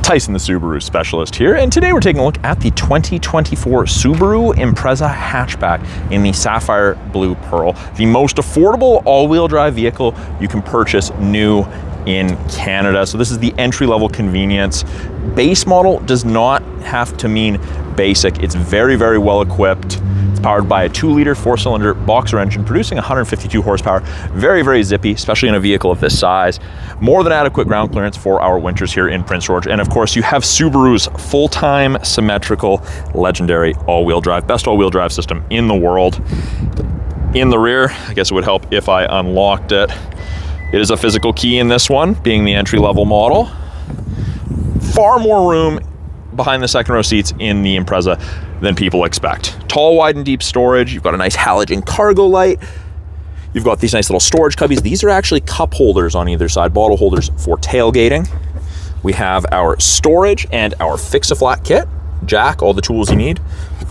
Tyson, the Subaru specialist here, and today we're taking a look at the 2024 Subaru Impreza hatchback in the Sapphire Blue Pearl, the most affordable all-wheel drive vehicle you can purchase new in Canada. So this is the entry-level convenience. Base model does not have to mean basic. It's very, very well equipped. It's powered by a 2-liter 4-cylinder boxer engine producing 152 horsepower. Very, very zippy, especially in a vehicle of this size. More than adequate ground clearance for our winters here in Prince George. And of course, you have Subaru's full-time, symmetrical, legendary all-wheel drive, best all-wheel drive system in the world. In the rear, I guess it would help if I unlocked it. It is a physical key in this one, being the entry-level model. Far more room behind the second row seats in the Impreza than people expect. Tall, wide, and deep storage. You've got a nice halogen cargo light. You've got these nice little storage cubbies. These are actually cup holders on either side, bottle holders for tailgating. We have our storage and our fix-a-flat kit, jack, all the tools you need.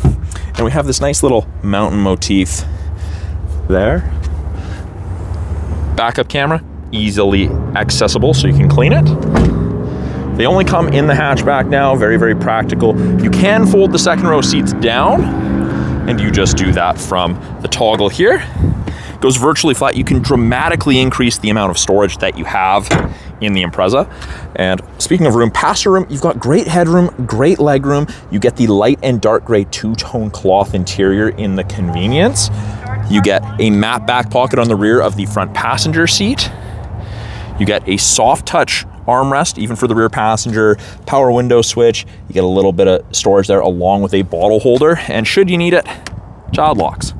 And we have this nice little mountain motif there. Backup camera, easily accessible so you can clean it. They only come in the hatchback now, very, very practical. You can fold the second row seats down, and you just do that from the toggle here. It goes virtually flat. You can dramatically increase the amount of storage that you have in the Impreza. And speaking of room, passenger room, you've got great headroom, great legroom. You get the light and dark gray two-tone cloth interior in the Convenience. You get a matte back pocket on the rear of the front passenger seat. You get a soft touch armrest, even for the rear passenger, power window switch. You get a little bit of storage there along with a bottle holder, and should you need it, child locks.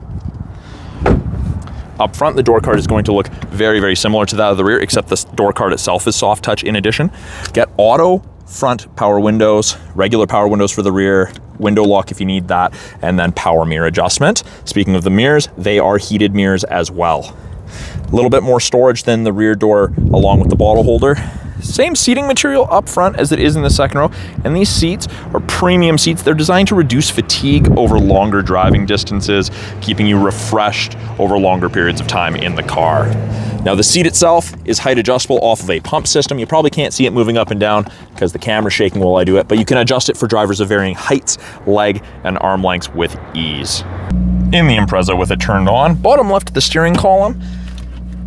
Up front, the door card is going to look very, very similar to that of the rear, except the door card itself is soft touch in addition. Get auto front power windows, regular power windows for the rear, window lock if you need that, and then power mirror adjustment. Speaking of the mirrors, they are heated mirrors as well. A little bit more storage than the rear door along with the bottle holder. Same seating material up front as it is in the second row, and these seats are premium seats. They're designed to reduce fatigue over longer driving distances, keeping you refreshed over longer periods of time in the car. Now the seat itself is height adjustable off of a pump system. You probably can't see it moving up and down because the camera's shaking while I do it, but you can adjust it for drivers of varying heights, leg, and arm lengths with ease. In the Impreza with it turned on, bottom left, the steering column.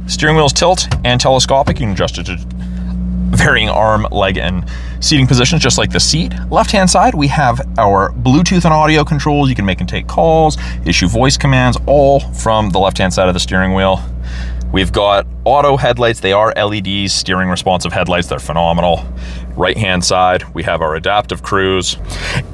Steering wheel's tilt and telescopic. You can adjust it to varying arm, leg, and seating positions, just like the seat. Left-hand side, we have our Bluetooth and audio controls. You can make and take calls, issue voice commands, all from the left-hand side of the steering wheel. We've got auto headlights. They are LEDs, steering responsive headlights. They're phenomenal. Right-hand side, we have our adaptive cruise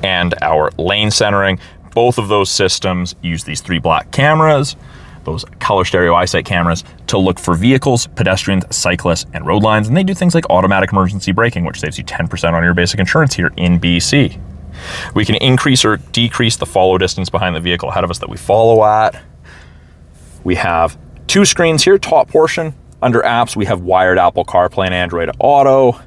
and our lane centering. Both of those systems use these 3 black cameras, those color stereo EyeSight cameras, to look for vehicles, pedestrians, cyclists, and road lines. And they do things like automatic emergency braking, which saves you 10% on your basic insurance here in BC. We can increase or decrease the follow distance behind the vehicle ahead of us that we follow at. We have 2 screens here, top portion. Under apps, we have wired Apple CarPlay and Android Auto.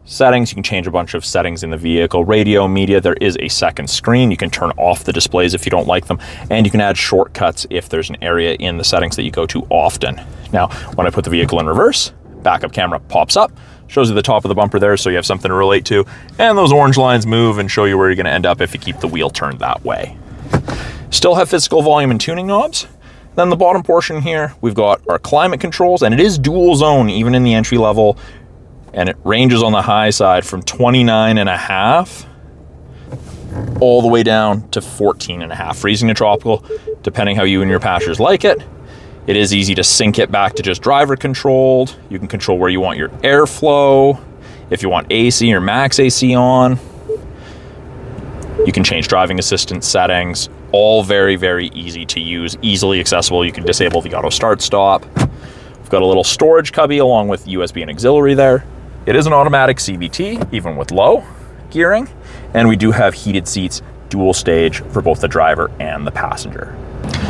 Settings, you can change a bunch of settings in the vehicle. Radio, media, there is a second screen. You can turn off the displays if you don't like them, and you can add shortcuts if there's an area in the settings that you go to often. Now, when I put the vehicle in reverse, backup camera pops up, shows you the top of the bumper there so you have something to relate to, and those orange lines move and show you where you're going to end up if you keep the wheel turned that way. Still have physical volume and tuning knobs. Then the bottom portion here, we've got our climate controls, and it is dual zone even in the entry level. And it ranges on the high side from 29.5 all the way down to 14.5, freezing to tropical, depending how you and your passengers like it. It is easy to sync it back to just driver controlled. You can control where you want your airflow, if you want AC or max AC on. You can change driving assistance settings, all very, very easy to use, easily accessible. You can disable the auto start stop. We've got a little storage cubby along with USB and auxiliary there. It is an automatic CVT, even with low gearing, and we do have heated seats, dual stage for both the driver and the passenger.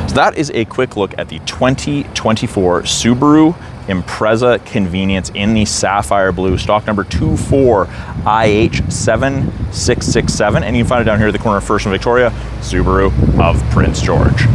So that is a quick look at the 2024 Subaru Impreza Convenience in the Sapphire Blue, stock number 24IH6776, and you can find it down here at the corner of First and Victoria, Subaru of Prince George.